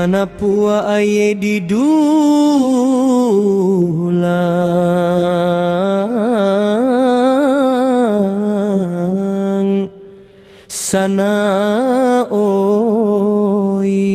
mana pua aye di dulang sana oi.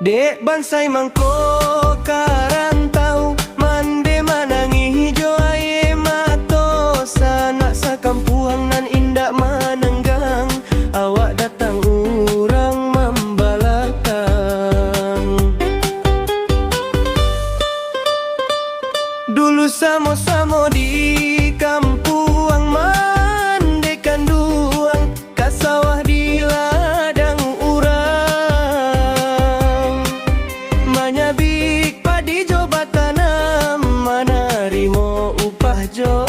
Dek bansai mangko karantau mande manangi hijau aye mato sanak sakampuang nan indak manenggang awak datang urang membalakang. Dulu samo-samo di kampuang mandekan duang kasawah di ladang nyabik padi jo batanam manarimo upah jo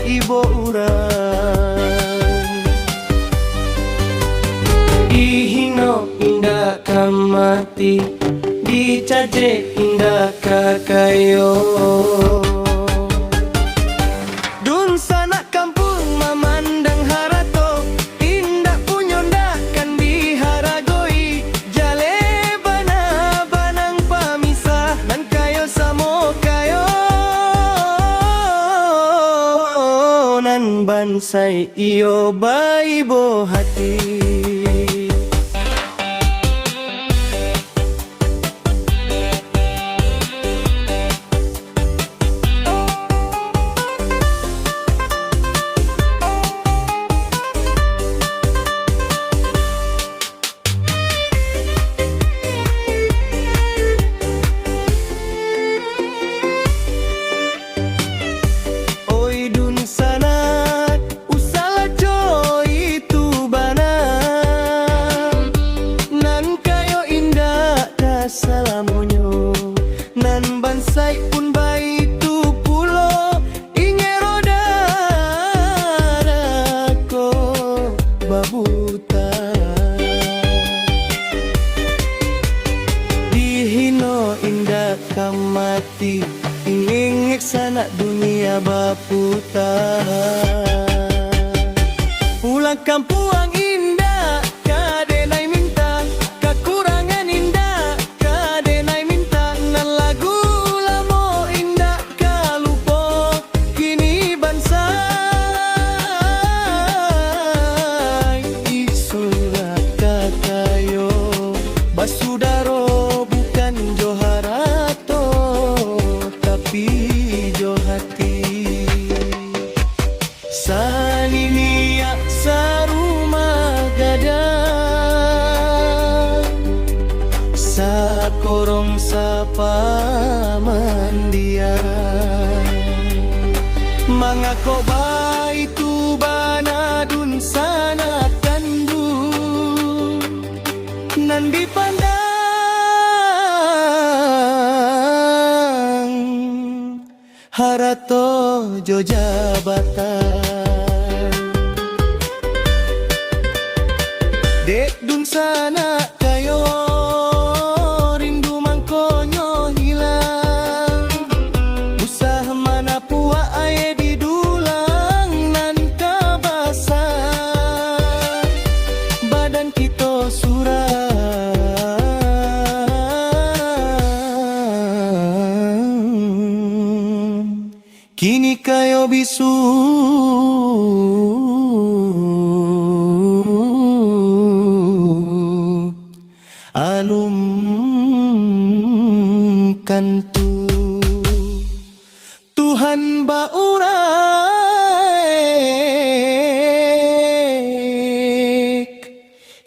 ibo urang. Dihino indah kamati dicaje indah kakayo. Dun sanak kampung memandang harato indah punyonda kan diharagoi jale bansai iyo baibo hati. Salamonyo nan bansai pun baitu pulo ingeroda rako babuta. Dihino indah kamati ingengek sanak dunia baputa. Pulang kampuang indah kadenai minta kakurangan indah kadenai minta nan lagu lamo indah kalupo kini bansai isulah kakayo basudaro bukan joharato tapi johati. Saninia sarumah gadang sakorong sapa mandia mangako baitu banadun sana kandu nan dipandang harato jo jabatan. Dek dun sana kayo rindu mangkonyo hilang usah mana pua aye di dulang nan kabasa badan kita suram kini kayo bisu alum kantu Tuhan baurek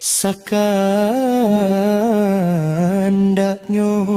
sakandaknyo.